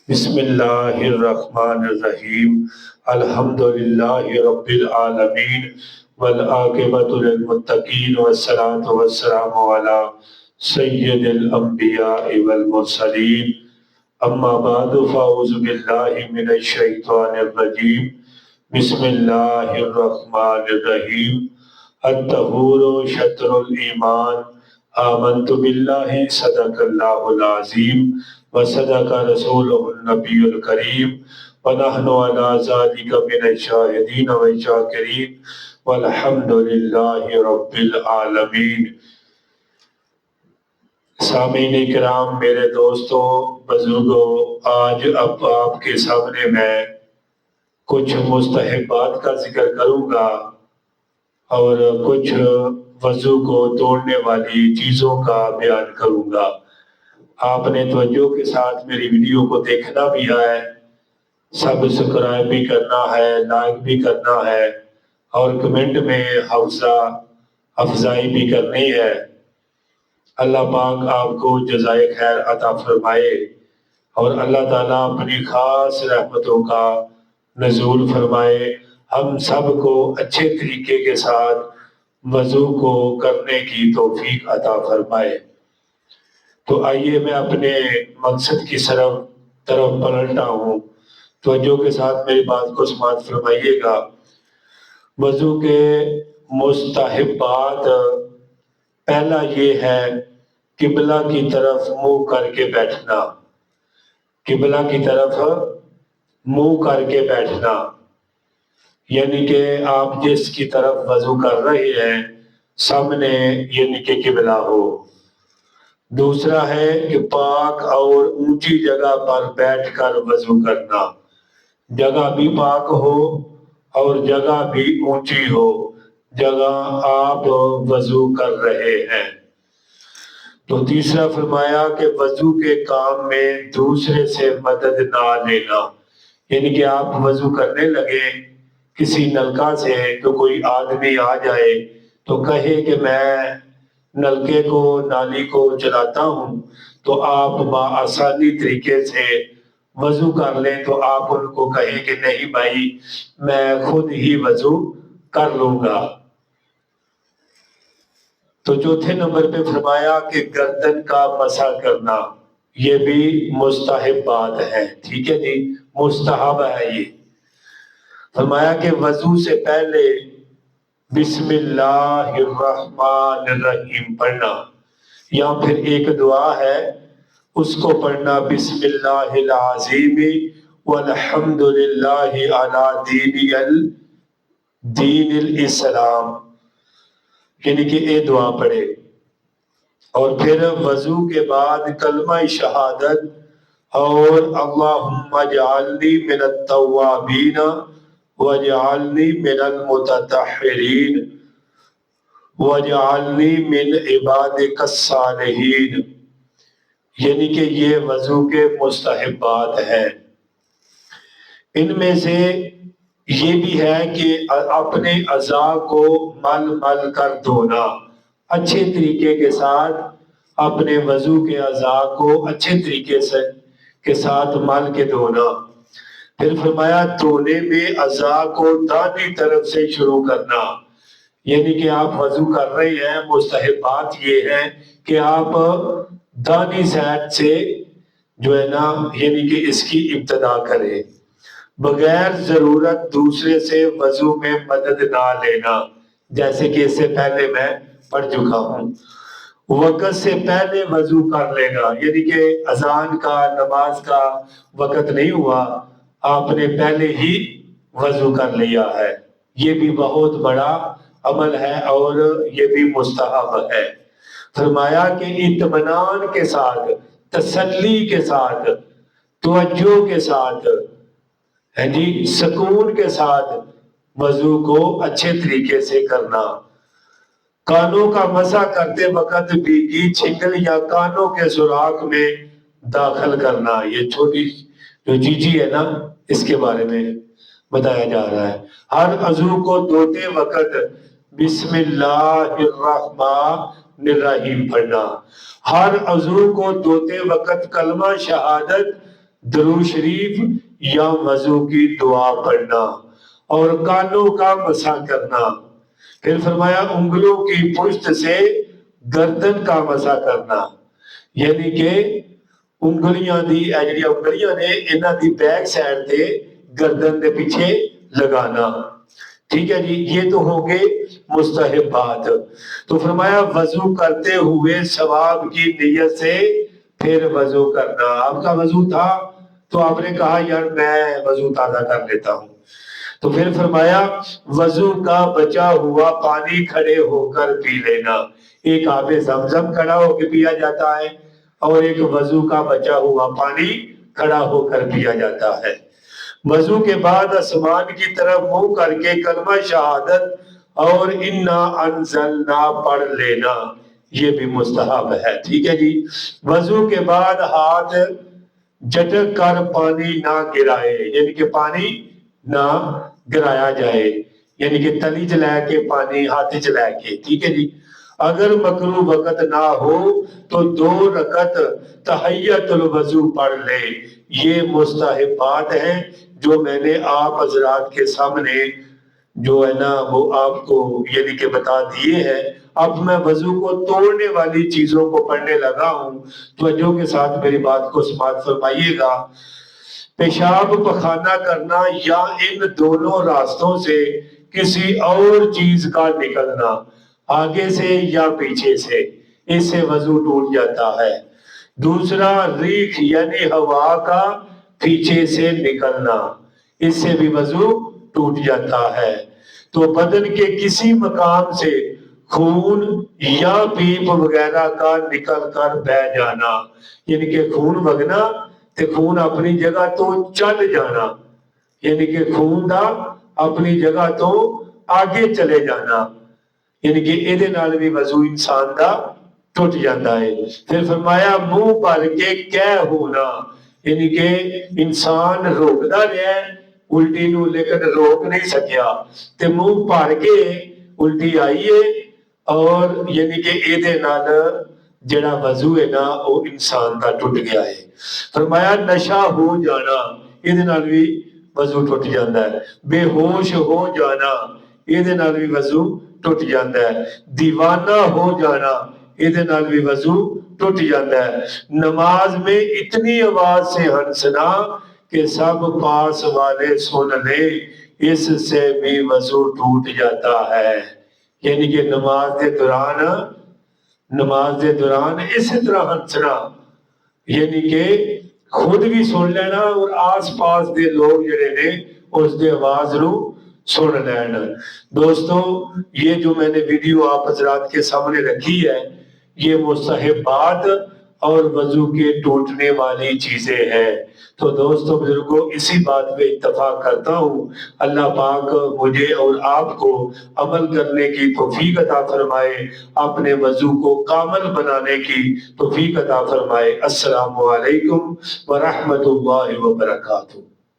بسم اللہ الرحمن الرحیم الحمد للہ رب العالمین والعاقبۃ للمتقین والصلاة والسلام علی سید الانبیاء والمرسلین اما بعد فاعوذ باللہ من الشیطان الرجیم بسم اللہ الرحمن الرحیم الطہور شطر الایمان آمنت باللہ صدق اللہ العظیم وصدق رسولہ النبی الکریم ونحن علی ذالک من الشاہدین والشاکرین والحمد للہ رب العالمین۔ سامعین کرام، میرے دوستوں، بزرگوں، آج اب آپ کے سامنے میں کچھ مستحبات کا ذکر کروں گا اور کچھ وضو کو توڑنے والی چیزوں کا بیان کروں گا۔ آپ نے توجہ کے ساتھ میری ویڈیو کو دیکھنا بھی ہے، سبسکرائب بھی کرنا ہے، لائک بھی کرنا ہے اور کمنٹ میں حوصلہ افزائی بھی کرنی ہے۔ اللہ پاک آپ کو جزائے خیر عطا فرمائے اور اللہ تعالیٰ اپنی خاص رحمتوں کا نزول فرمائے، ہم سب کو اچھے طریقے کے ساتھ وضو کو کرنے کی توفیق عطا فرمائے۔ تو آئیے میں اپنے مقصد کی طرف پلٹا ہوں، توجہ کے ساتھ میری بات کو سماعت فرمائیے گا۔ وضو کے مستحبات، پہلا یہ ہے قبلہ کی طرف منہ کر کے بیٹھنا۔ قبلہ کی طرف منہ کر کے بیٹھنا، یعنی کہ آپ جس کی طرف وضو کر رہے ہیں سامنے یعنی کہ قبلہ ہو۔ دوسرا ہے کہ پاک اور اونچی جگہ پر بیٹھ کر وضو کرنا، جگہ بھی پاک ہو اور جگہ بھی اونچی ہو، جگہ آپ وضو کر رہے ہیں۔ تو تیسرا فرمایا کہ وضو کے کام میں دوسرے سے مدد نہ لینا، یعنی کہ آپ وضو کرنے لگے کسی نلکا سے تو کوئی آدمی آ جائے تو کہے کہ میں نلکے کو نالی کو چلاتا ہوں، تو آپ بآسانی طریقے سے وضو کر لیں تو آپ ان کو کہیں کہ نہیں بھائی میں خود ہی وضو کر لوں گا۔ تو چوتھے نمبر پہ فرمایا کہ گردن کا مسح کرنا، یہ بھی مستحب بات ہے، ٹھیک ہے جی، مستحب ہے یہ۔ فرمایا کہ وضو سے پہلے بسم اللہ الرحمن الرحیم پڑھنا، یا پھر ایک دعا ہے اس کو پڑھنا، بسم اللہ العظیم والحمد للہ علی دین الاسلام، یعنی کہ یہ دعا پڑھے۔ اور پھر وضو کے بعد کلمہ شہادت اور اللہم اجعلنی من التوابین واجعلنی من المتطہرین واجعلنی من عبادک الصالحین، یعنی کہ یہ وضو کے مستحبات ہیں۔ ان میں سے یہ بھی ہے کہ اپنے اعضاء کو مل مل کر دھونا، اچھے طریقے کے ساتھ اپنے وضو کے اعضاء کو اچھے طریقے سے کے ساتھ مل کے دھونا۔ پھر فرمایا دھونے میں اعضاء کو دائیں طرف سے شروع کرنا، یعنی کہ آپ وضو کر رہے ہیں، مستحبات یہ ہے کہ آپ دائیں سائڈ سے جو ہے نا یعنی کہ اس کی ابتدا کریں، بغیر ضرورت دوسرے سے وضو میں مدد نہ لینا، جیسے کہ اس سے پہلے میں پڑھ چکا ہوں۔ وقت سے پہلے وضو کر لے گا، یعنی کہ اذان کا نماز کا وقت نہیں ہوا، آپ نے پہلے ہی وضو کر لیا ہے، یہ بھی بہت بڑا عمل ہے اور یہ بھی مستحب ہے۔ فرمایا کہ اطمینان کے ساتھ، تسلی کے ساتھ، توجہ کے ساتھ، سکون کے ساتھ وضو کو اچھے طریقے سے کرنا۔ کانوں کا مسح کرتے وقت بھیگی چھنگل یا کانوں کے سوراخ میں داخل کرنا، یہ چھوٹی جو چیزی ہے نا اس کے بارے میں بتایا جا رہا ہے۔ ہر عضو کو دھوتے وقت بسم اللہ الرحمن الرحیم پڑھنا، ہر عضو کو دھوتے وقت کلمہ شہادت درود شریف یا وضو کی دعا پڑھنا اور کانوں کا مسح کرنا. پھر فرمایا انگلوں کی پشت سے گردن کا مسح کرنا، یعنی کہ انگلیاں دی جڑیاں انگلیاں نے انہاں دی بیک سائڈ تے گردن دے پیچھے لگانا. ٹھیک ہے جی، یہ تو ہو گئے مستحبات. تو فرمایا وضو کرتے ہوئے ثواب کی نیت سے پھر وضو کرنا. آپ کا وضو تھا تو آپ نے کہا یار میں وضو تازہ کر لیتا ہوں، تو پھر فرمایا وضو کا بچا ہوا پانی کھڑے ہو کر پی لینا. ایک آب زمزم کھڑا ہو کے پیا جاتا ہے اور ایک وضو کا بچا ہوا پانی کھڑا ہو کر پیا جاتا ہے. وضو کے بعد آسمان کی طرف منہ کر کے کلمہ شہادت اور انا انزلنا پڑھ لینا، یہ بھی مستحب ہے. ٹھیک ہے جی. وضو کے بعد ہاتھ جھٹک کر پانی نہ گرائے، یعنی کہ پانی نہ گرایا جائے، یعنی کہ تلی چلا کے پانی ہاتھ چلا کے. ٹھیک ہے جی. اگر مکروہ وقت نہ ہو تو 2 رکعت تحیت الوضو پڑھ لے. یہ مستحبات ہیں جو میں نے آپ حضرات کے سامنے جو ہے نا وہ آپ کو یعنی کہ بتا دیے ہیں. اب میں وضو کو توڑنے والی چیزوں کو پڑھنے لگا ہوں، توجہ کے ساتھ میری بات کو سماعت فرمائیے گا. پیشاب پخانہ کرنا یا ان دونوں راستوں سے کسی اور چیز کا نکلنا، آگے سے یا پیچھے سے، اس سے وضو ٹوٹ جاتا ہے. دوسرا ریح یعنی ہوا کا پیچھے سے نکلنا، اس سے بھی وضو ٹوٹ جاتا ہے. تو بدن کے کسی مقام سے خون یا پیپ وغیرہ کا نکل کر بہ جانا، یعنی کہ خون وگنا تے خون اپنی جگہ تو چل جانا، یعنی کہ خون دا اپنی جگہ تو آگے چلے جانا، یعنی کہ ایدے نال بھی وضو انسان دا ٹوٹ جاتا ہے. پھر فرمایا منہ بھر کے کہہ ہونا، یعنی کہ انسان روکدا رہا ہے الٹی نو لیکن روک نہیں سکیا تے منہ بھر کے الٹی آئی ہے، اور یعنی کہ ایدے نال جڑا وضو ہے نا وہ انسان دا ٹوٹ گیا ہے. فرمایا نشہ ہو جانا، ایدے نال بھی وضو ٹوٹ جاتا ہے. بے ہوش ہو جانا، ایدے نال بھی وضو ٹوٹ جاتا ہے. دیوانہ ہو جانا، ایدے نال بھی وضو ٹوٹ جاتا ہے. نماز میں اتنی آواز سے ہنسنا کہ سب پاس والے سن لے، اس سے بھی وضو ٹوٹ جاتا ہے. یعنی کہ نماز دے دوران اسی طرح ہنسنا، یعنی کہ خود بھی سن لینا اور آس پاس دے لوگ جڑے نے اس دے آواز نو سن لینا. دوستو یہ جو میں نے ویڈیو آپ حضرات کے سامنے رکھی ہے یہ مستحبات اور وضو کے ٹوٹنے والی چیزیں ہیں. تو دوستو بزرگوں اسی بات پہ اتفاق کرتا ہوں. اللہ پاک مجھے اور آپ کو عمل کرنے کی توفیق عطا فرمائے، اپنے وضو کو کامل بنانے کی توفیق عطا فرمائے. السلام علیکم ورحمۃ اللہ وبرکاتہ.